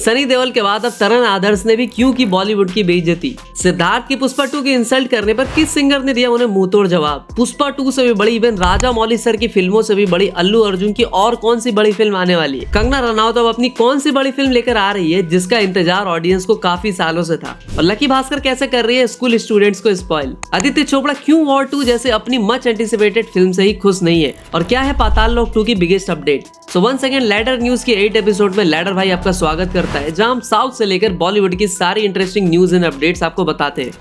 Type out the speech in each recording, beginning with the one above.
सनी देओल के बाद अब तरण आदर्श ने भी क्यों की बॉलीवुड की बेइज्जती। सिद्धार्थ की पुष्पा 2 की इंसल्ट करने पर किस सिंगर ने दिया उन्हें मुंहतोड़ जवाब। पुष्पा 2 से भी बड़ी, इवन राजा मौली सर की फिल्मों से भी बड़ी अल्लू अर्जुन की और कौन सी बड़ी फिल्म आने वाली है। कंगना रनौत अब अपनी कौन सी बड़ी फिल्म लेकर आ रही है जिसका इंतजार ऑडियंस को काफी सालों से था। और लकी भास्कर कैसे कर रही है स्कूल स्टूडेंट्स को स्पॉइल। आदित्य चोपड़ा क्यों वॉर 2 जैसे अपनी मच एंटिसिपेटेड फिल्म से ही खुश नहीं है। और क्या है पाताल लोक 2 की biggest update. So one second, ladder news के 8 एपिसोड में लैडर भाई आपका स्वागत करता है, जहां हम साउथ से लेकर बॉलीवुड की सारी इंटरेस्टिंग न्यूज एंड अपडेट्स आपको बताते हैं।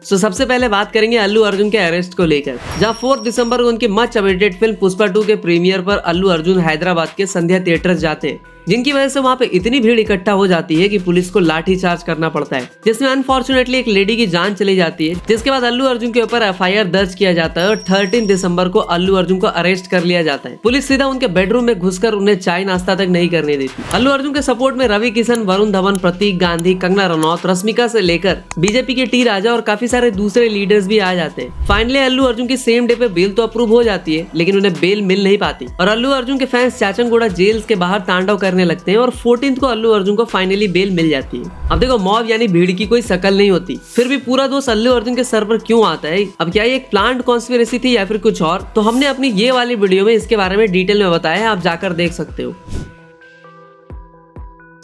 सबसे पहले बात करेंगे अल्लू अर्जुन के अरेस्ट को लेकर, जहां 4 दिसंबर को उनकी मच अवेटेड फिल्म पुष्पा 2 के प्रीमियर पर अल्लू अर्जुन हैदराबाद के संध्या थिएटर्स जाते हैं, जिनकी वजह से वहां पे इतनी भीड़ इकट्ठा हो जाती है कि पुलिस को लाठीचार्ज करना पड़ता है, जिसमें अनफॉर्चुनेटली एक लेडी की जान चली जाती है। जिसके बाद अल्लू अर्जुन के ऊपर एफआईआर दर्ज किया जाता है और 13 दिसंबर को अल्लू अर्जुन को अरेस्ट कर लिया जाता है। पुलिस सीधा उनके बेडरूम में घुसकर उन्हें चाय नाश्ता तक नहीं करने देती। अल्लू अर्जुन के सपोर्ट में रवि किशन, वरुण धवन, प्रतीक गांधी, कंगना रनौत, रश्मिका से लेकर बीजेपी के टी राजा और काफी सारे दूसरे लीडर्स भी आ जाते हैं। फाइनली अल्लू अर्जुन की सेम डे पे बेल तो अप्रूव हो जाती है, लेकिन उन्हें बेल मिल नहीं पाती और अल्लू अर्जुन के फैंस चाचनगुड़ा जेल्स के बाहर तांडव करने लगते हैं और 14 को अल्लू अर्जुन को फाइनली बेल मिल जाती है। अब देखो, मॉब यानी भीड़ की कोई शकल नहीं होती, फिर भी पूरा दोष अल्लू अर्जुन के सर पर क्यों आता है। अब क्या ये एक प्लान्ड कॉन्स्पिरेसी थी या फिर कुछ और, तो हमने अपनी ये वाली वीडियो में इसके बारे में डिटेल में बताया है, आप जाकर देख सकते हो।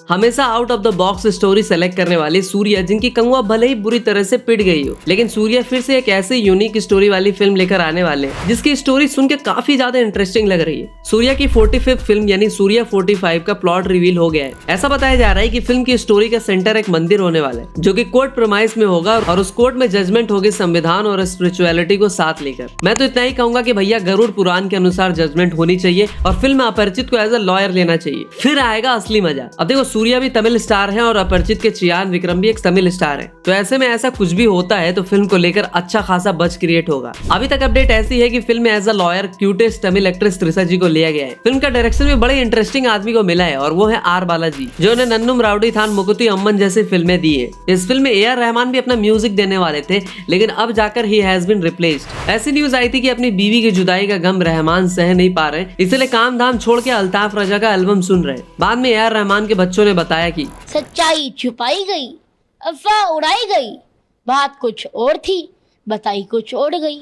हमेशा out of the box story select करने वाले सूर्या, जिनकी कंगुआ भले ही बुरी तरह से पिट गई हो, लेकिन सूर्या फिर से एक ऐसी यूनिक स्टोरी वाली फिल्म लेकर आने वाले हैं जिसकी स्टोरी सुन के काफी ज्यादा इंटरेस्टिंग लग रही है। सूर्या की 45th फिल्म यानी सूर्या 45 का प्लॉट रिवील हो गया है। ऐसा बताया जा रहा है कि फिल्म की स्टोरी का सेंटर एक मंदिर होने वाला है, जो कि कोर्ट प्रेमाइस में होगा और उस कोर्ट में जजमेंट होगी संविधान और स्पिरिचुअलिटी को साथ लेकर। मैं तो इतना ही कहूंगा कि भैया गरुड़ पुराण के अनुसार जजमेंट होनी चाहिए और फिल्म में अपरिचित को एज अ लॉयर लेना चाहिए, फिर आएगा असली मजा। अब देखो, सूर्या भी तमिल स्टार है और अपरिचित के चियान विक्रम भी एक तमिल स्टार है, तो ऐसे में ऐसा कुछ भी होता है तो फिल्म को लेकर अच्छा खासा बज क्रिएट होगा। अभी तक अपडेट ऐसी है कि फिल्म में as a lawyer cutest Tamil actress Trisha ji को लिया गया है। फिल्म का डायरेक्शन भी बड़े इंटरेस्टिंग आदमी को मिला है और वो है आर बालाजी, जो ने नन्नुम राउडी थान मुकुति अम्मन जैसी फिल्में दी है। इस फिल्म में AR रहमान भी अपना म्यूजिक देने वाले थे, लेकिन अब जाकर ही हैज बीन रिप्लेस्ड। ऐसी न्यूज आई थी कि अपनी बीवी की जुदाई का गम रहमान सह नहीं पा रहे, इसलिए काम धाम छोड़ के अल्ताफ रजा का एल्बम सुन रहे। बाद में AR रहमान के बच्चों ने बताया कि सच्चाई छुपाई गई, अफवाह उड़ाई गई, बात कुछ और थी, बताई कुछ और गई।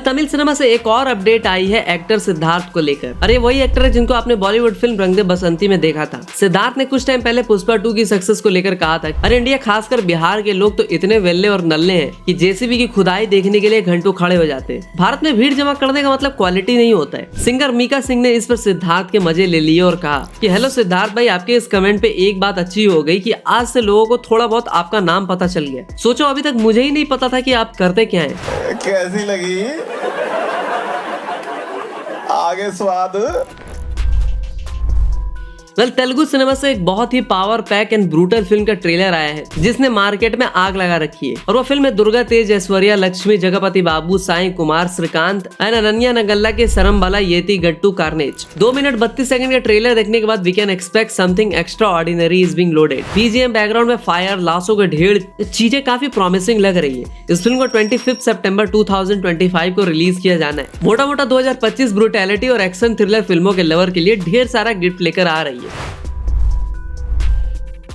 तमिल सिनेमा से एक और अपडेट आई है एक्टर सिद्धार्थ को लेकर। अरे वही एक्टर है जिनको आपने बॉलीवुड फिल्म रंग दे बसंती में देखा था। सिद्धार्थ ने कुछ टाइम पहले पुष्पा 2 की सक्सेस को लेकर कहा था, अरे इंडिया खासकर बिहार के लोग तो इतने वेल्ले और नल्ले हैं कि जेसीबी की खुदाई देखने के लिए घंटों खड़े हो जाते हैं। भारत में भीड़ जमा करने का मतलब क्वालिटी नहीं होता है। सिंगर मीका सिंह ने इस पर सिद्धार्थ के मजे ले लिए और कहा कि हेलो सिद्धार्थ भाई, आपके इस कमेंट पे एक बात अच्छी हो गई कि आज से लोगों को थोड़ा बहुत आपका नाम पता चल गया। सोचो, अभी तक मुझे ही नहीं पता था कि आप करते क्या है। कैसी लगी आगे स्वाद। तेलुगु सिनेमा से एक बहुत ही power pack and brutal film का ट्रेलर आया है, जिसने मार्केट में आग लगा रखी है। और वो फिल्म है दुर्गा तेज, ऐश्वर्या लक्ष्मी, जगपति बाबू, साई कुमार, श्रीकांत एंड अनन्या नगल्ला के Sambarala Yeti Gattu carnage. 2 minute 32 second का ट्रेलर देखने के बाद we can expect something extraordinary is being loaded. BGM background में फायर, लाशों के ढेर, चीजें काफी प्रॉमिसिंग लग रही है। इस फिल्म को 25 सितंबर 2025 को रिलीज किया जाना है। मोटा मोटा 2025 ब्रूटैलिटी और एक्शन थ्रिलर फिल्मों के लवर के लिए ढेर सारा गिफ्ट लेकर आ रही है।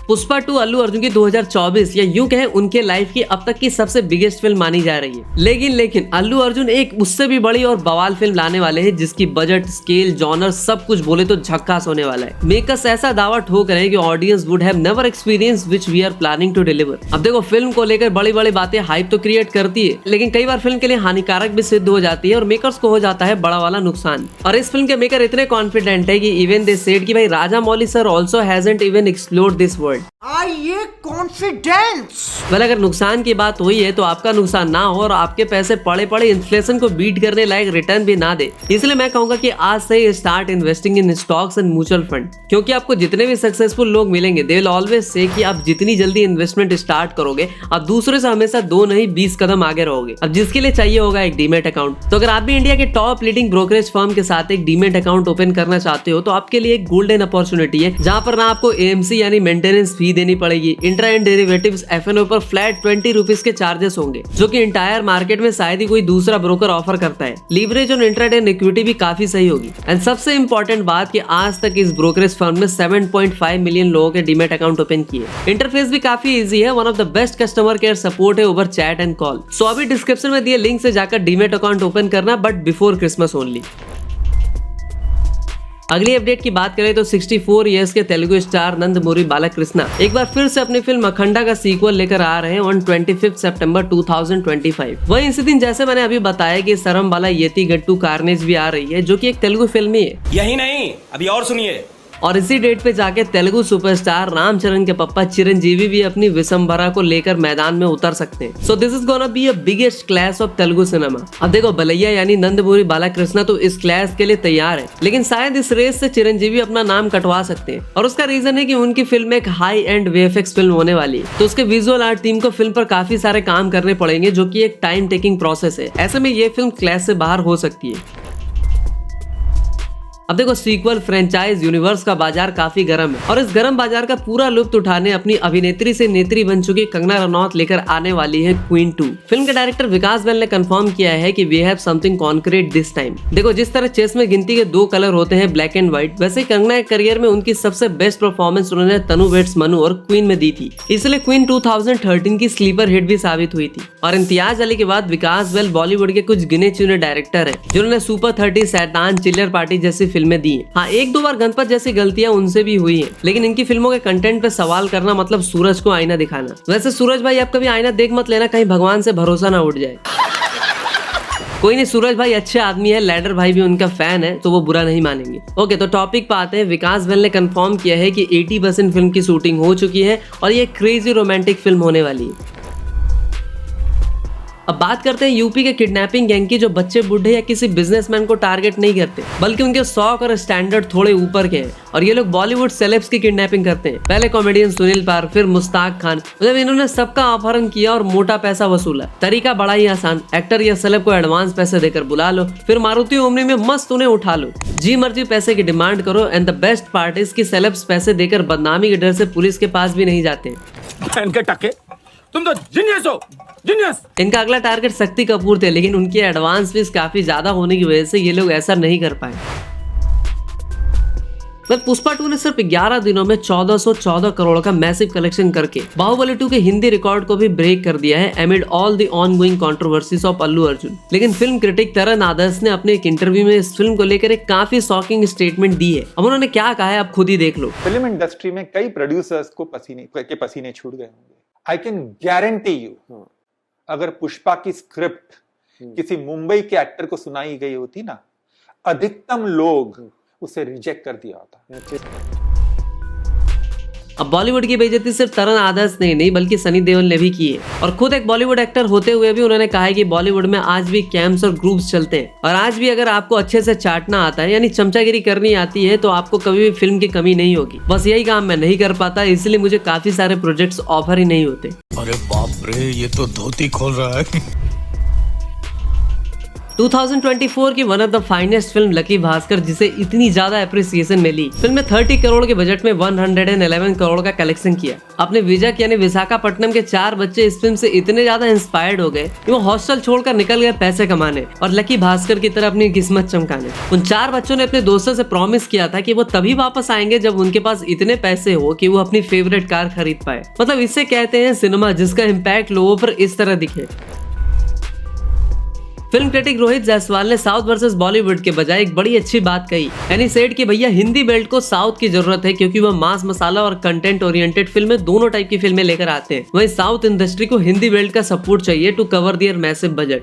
पुष्पा 2 अल्लू अर्जुन की 2024 या यूं कहें उनके लाइफ की अब तक की सबसे बिगेस्ट फिल्म मानी जा रही है। लेकिन अल्लू अर्जुन एक उससे भी बड़ी और बवाल फिल्म लाने वाले हैं, जिसकी बजट, स्केल, जॉनर सब कुछ बोले तो झक्कास होने वाला है। मेकर्स ऐसा दावा ठोक रहे हैं कि audience would have never experience which we are planning to deliver. अब देखो, फिल्म को लेकर बड़ी बड़ी बातें हाइप तो क्रिएट करती है, लेकिन कई बार फिल्म के लिए हानिकारक भी सिद्ध हो जाती है और मेकर्स को हो जाता है बड़ा वाला नुकसान। और इस फिल्म के मेकर इतने कॉन्फिडेंट है कि इवन दे सेड कि भाई Rajamouli sir also hasn't even explored this world. ये कॉन्फिडेंस। अगर नुकसान की बात हुई है तो आपका नुकसान ना हो और आपके पैसे पड़े पड़े इन्फ्लेशन को बीट करने लायक रिटर्न भी ना दे। इसलिए मैं कहूंगा कि आज से ही start investing in stocks and mutual fund, क्योंकि आपको जितने भी सक्सेसफुल लोग मिलेंगे दे विल ऑलवेज से कि आप जितनी जल्दी इन्वेस्टमेंट स्टार्ट करोगे आप दूसरे से हमेशा 2 नहीं 20 कदम आगे रहोगे। अब जिसके लिए चाहिए होगा एक डीमेट अकाउंट। तो अगर आप भी इंडिया के टॉप लीडिंग ब्रोकरेज फर्म के साथ एक डीमेट अकाउंट ओपन करना चाहते हो तो आपके लिए एक गोल्डन अपॉर्चुनिटी है, जहां पर ना आपको AMC यानी मेंटेनेंस फी देनी पड़ेगी। इंट्रा एंड डेरिवेटिव्स F&O पर फ्लैट 20 रुपीज के चार्जेस होंगे, जो कि इंटायर मार्केट में शायद ही कोई दूसरा ब्रोकर ऑफर करता है। लीवरेज और इंट्राडे इक्विटी भी काफी सही होगी। एंड सबसे इंपॉर्टेंट बात कि आज तक इस ब्रोकरेज फर्म में 7.5 मिलियन लोगों के डीमेट अकाउंट ओपन किए। इंटरफेस भी काफी इजी है, one of the best customer care support है ओवर चैट एंड कॉल। सो अभी डिस्क्रिप्शन में दिए लिंक से जाकर डीमेट अकाउंट ओपन करना, बट बिफोर क्रिसमस ओनली। अगली अपडेट की बात करें तो 64 इयर्स के तेलुगु स्टार नंदमुरी बालाकृष्णा एक बार फिर से अपनी फिल्म अखंडा का सीक्वल लेकर आ रहे हैं ऑन 25 सितंबर 2025। वहीं इसी दिन जैसे मैंने अभी बताया कि सरम बाला येती गट्टू कार्नेज भी आ रही है, जो कि एक तेलुगु फिल्म ही है। यही नहीं, अभी और सुनिए। और इसी डेट पे जाके तेलुगु सुपरस्टार रामचरण के पप्पा चिरंजीवी भी अपनी विशंबरा को लेकर मैदान में उतर सकते हैं। So this is gonna be a biggest clash of Telugu cinema. अब देखो, बलैया यानी नंदमुरी बालाकृष्णा तो इस क्लैश के लिए तैयार है, लेकिन शायद इस रेस से चिरंजीवी अपना नाम कटवा सकते हैं। और उसका रीजन है कि उनकी फिल्म एक हाई एंड VFX फिल्म होने वाली है, तो उसके विजुअल आर्ट टीम को फिल्म पर काफी सारे काम करने पड़ेंगे, जो कि एक टाइम टेकिंग प्रोसेस है। ऐसे में ये फिल्म क्लैश से बाहर हो सकती है। अब देखो, सीक्वल फ्रेंचाइज यूनिवर्स का बाजार काफी गर्म है, और इस गर्म बाजार का पूरा लुत्फ उठाने अपनी अभिनेत्री से नेत्री बन चुकी कंगना रनौत लेकर आने वाली है क्वीन 2। फिल्म के डायरेक्टर विकास बेल ने कंफर्म किया है कि we have something concrete this time. देखो, जिस तरह चेस में गिनती के 2 कलर होते हैं, ब्लैक एंड व्हाइट, वैसे कंगना के करियर में उनकी सबसे बेस्ट परफॉर्मेंस उन्होंने तनु वेट्स मनु और क्वीन में दी थी, इसलिए क्वीन 2013 की स्लीपर हिट भी साबित हुई थी। और इम्तियाज अली के बाद विकास बेल बॉलीवुड के कुछ गिने चुने डायरेक्टर है जिन्होंने सुपर 30, शैतान, चिल्लर पार्टी जैसी फिल्में दी है। हाँ, 1-2 बार गणपत जैसी गलतियां उनसे भी हुई हैं, लेकिन इनकी फिल्मों के कंटेंट पे सवाल करना मतलब सूरज को आईना दिखाना। वैसे सूरज भाई, आप कभी आईना देख मत लेना, कहीं भगवान से भरोसा ना उठ जाए। कोई नहीं, सूरज भाई अच्छे आदमी है, लैडर भाई भी उनका फैन है, तो वो बुरा नहीं मानेंगे। ओके, तो टॉपिक पे आते हैं। विकास बेल ने कंफर्म किया है कि 80% फिल्म की शूटिंग हो चुकी है और ये क्रेजी रोमांटिक फिल्म होने वाली है। अब बात करते हैं यूपी के किडनैपिंग गैंग की, जो बच्चे, बूढ़े या किसी बिजनेसमैन को टारगेट नहीं करते, बल्कि उनके शौक और स्टैंडर्ड थोड़े ऊपर के हैं। और ये लोग बॉलीवुड सेलेब्स की किडनैपिंग करते हैं। पहले कॉमेडियन सुनील पार, फिर मुश्ताक खान। मतलब इन्होंने सबका अपहरण किया और मोटा पैसा वसूला। तरीका बड़ा ही आसान, एक्टर या सेलेब को एडवांस पैसे देकर बुला लो, फिर मारुति ओमनी में मस्त उन्हें उठा लो, जी मर्जी पैसे की डिमांड करो। And the best part is कि सेलेब्स पैसे देकर बदनामी के डर से पुलिस के पास भी नहीं जाते। तुम तो जीनियस हो, जीनियस। इनका अगला टारगेट शक्ति कपूर थे, लेकिन उनकी एडवांस फीस काफी ज्यादा होने की वजह से ये लोग ऐसा नहीं कर पाए। पुष्पा 2 ने सिर्फ 11 दिनों में 1414 करोड़ का मैसिव कलेक्शन करके बाहुबली 2 के हिंदी रिकॉर्ड को भी ब्रेक कर दिया है, amid all the ongoing controversies of Allu Arjun. लेकिन फिल्म क्रिटिक तरन आदर्श ने अपने एक इंटरव्यू में इस फिल्म को लेकर एक काफी शॉकिंग स्टेटमेंट दी है। अब उन्होंने क्या कहा है, आप खुद ही देख लो। फिल्म इंडस्ट्री में कई प्रोड्यूसर्स को पसीने छूट गए होंगे। आई कैन गारंटी यू, अगर पुष्पा की स्क्रिप्ट किसी मुंबई के एक्टर को सुनाई गई होती ना, अधिकतम लोग उसे रिजेक्ट कर दिया होता। अब बॉलीवुड की बेइज्जती सिर्फ तरन आदर्श ने नहीं बल्कि सनी देओल ने भी की है। और खुद एक बॉलीवुड एक्टर होते हुए भी उन्होंने कहा है कि बॉलीवुड में आज भी कैंप्स और ग्रुप्स चलते हैं, और आज भी अगर आपको अच्छे से चाटना आता है, यानी चमचागिरी करनी आती है, तो आपको कभी भी फिल्म की कमी नहीं होगी। बस यही काम मैं नहीं कर पाता, इसलिए मुझे काफी सारे प्रोजेक्ट्स ऑफर ही नहीं होते। अरे बाप रे, ये तो धोती खोल रहा है। 2024 की one of the finest film lucky Bhaskar, जिसे इतनी ज्यादा अप्रिसिएशन मिली। फिल्म ने 30 करोड़ के बजट में 111 करोड़ का कलेक्शन किया। अपने विजक यानी विशाखापट्टनम के 4 बच्चे इस फिल्म से इतने ज्यादा इंस्पायर्ड हो गए कि वो हॉस्टल छोड़कर निकल गए पैसे कमाने और लकी भास्कर की तरह अपनी किस्मत चमकाने। उन 4 बच्चों ने अपने दोस्तों से प्रॉमिस किया था कि वो तभी वापस आएंगे जब उनके पास इतने पैसे हो कि वो अपनी फेवरेट कार खरीद पाए। मतलब इसे कहते हैं सिनेमा, जिसका इम्पैक्ट लोगों पर इस तरह दिखे। फिल्म क्रिटिक रोहित जायसवाल ने साउथ वर्सेस बॉलीवुड के बजाय एक बड़ी अच्छी बात कही, यानी सेड कि भैया हिंदी बेल्ट को साउथ की जरूरत है, क्योंकि वह मास मसाला और कंटेंट ओरिएंटेड फिल्में दोनों टाइप की फिल्में लेकर आते हैं। वहीं साउथ इंडस्ट्री को हिंदी बेल्ट का सपोर्ट चाहिए to cover their massive budget.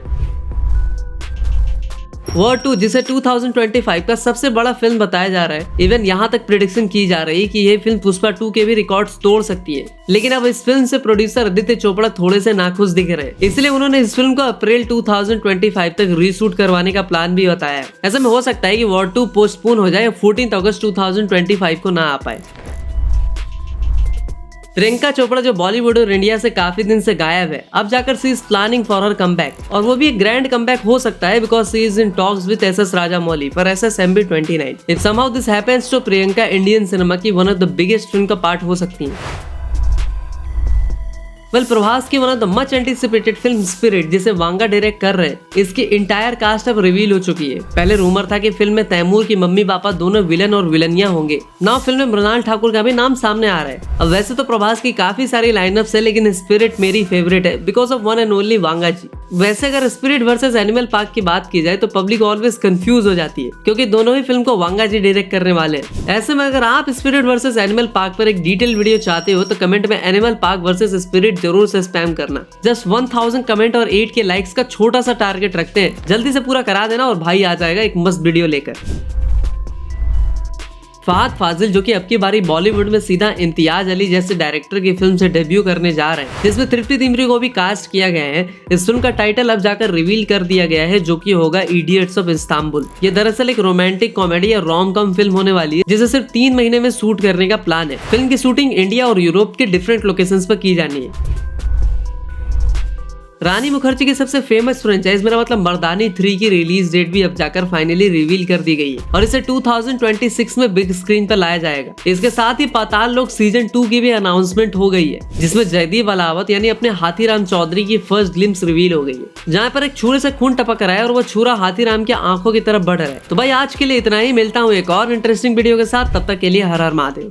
War 2, जिसे 2025 का सबसे बड़ा फिल्म बताया जा रहा है, इवन यहाँ तक प्रेडिक्शन की जा रही है कि ये फिल्म पुष्पा 2 के भी रिकॉर्ड्स तोड़ सकती है। लेकिन अब इस फिल्म से प्रोड्यूसर आदित्य चोपड़ा थोड़े से नाखुश दिख रहे हैं, इसलिए उन्होंने इस फिल्म को अप्रैल 2025 तक रीशूट करवाने का प्लान भी बताया है। ऐसे में हो सकता है कि वॉर 2 पोस्टपोन हो जाए, 14 अगस्त 2025 को ना आ पाए। प्रियंका चोपड़ा जो बॉलीवुड और इंडिया से काफी दिन से गायब है, अब जाकर she is planning for her comeback, और वो भी एक ग्रैंड कमबैक हो सकता है because she is in talks with SS Rajamouli for SSMB 29। If somehow this happens तो प्रियंका इंडियन सिनेमा की one of the biggest film का पार्ट हो सकती है। वेल प्रभास की one of the much anticipated film Spirit, जिसे वांगा डायरेक्ट कर रहे हैं, इसकी इंटायर कास्ट अब रिवील हो चुकी है। पहले रूमर था कि फिल्म में तैमूर की मम्मी पापा दोनों विलन और विलनिया होंगे। नाउ फिल्म में मृणाल ठाकुर का भी नाम सामने आ रहा है। अब वैसे तो प्रभास की काफी सारी लाइनअप्स है, लेकिन स्पिरिट मेरी फेवरेट है because of one and only Vanga ji. वैसे अगर स्पिरिट वर्सेस एनिमल पार्क की बात की जाए तो पब्लिक ऑलवेज कंफ्यूज हो जाती है, क्योंकि दोनों ही फिल्म को वांगा जी डायरेक्ट करने वाले हैं। ऐसे में अगर आप स्पिरिट वर्सेस एनिमल पार्क पर एक डिटेल वीडियो चाहते हो तो कमेंट में एनिमल पार्क वर्सेस स्पिरिट जरूर से स्पैम करना। जस्ट 1000 कमेंट और 8 के लाइक्स का छोटा सा टारगेट रखते हैं, जल्दी से पूरा करा देना और भाई आ जाएगा एक मस्त वीडियो लेकर। फहद फाजिल जो कि अब की बारी बॉलीवुड में सीधा इम्तियाज अली जैसे डायरेक्टर की फिल्म से डेब्यू करने जा रहे हैं, जिसमें तृप्ति दिमरी को भी कास्ट किया गया है। इस फिल्म का टाइटल अब जाकर रिवील कर दिया गया है, जो कि होगा इडियट्स ऑफ इस्तांबुल। ये दरअसल एक रोमांटिक कॉमेडी या रोम कॉम फिल्म होने वाली है, जिसे सिर्फ 3 महीने में शूट करने का प्लान है। फिल्म की शूटिंग इंडिया और यूरोप के डिफरेंट लोकेशंस पर की जानी है। रानी मुखर्जी की सबसे फेमस फ्रेंचाइज मेरा मतलब मर्दानी 3 की रिलीज डेट भी अब जाकर फाइनली रिवील कर दी गई है और इसे 2026 में बिग स्क्रीन पर लाया जाएगा। इसके साथ ही पाताल लोक सीजन 2 की भी अनाउंसमेंट हो गई है, जिसमें जयदीप अलावत यानी अपने हाथीराम चौधरी की फर्स्ट ग्लिम्स रिवील हो गई है, जहाँ पर एक छुरे से खून टपक रहा है और वो छुरा हाथीराम की आंखों की तरफ बढ़ रहा है। तो भाई आज के लिए इतना ही, मिलता हूँ एक और इंटरेस्टिंग वीडियो के साथ, तब तक के लिए हर हर महादेव।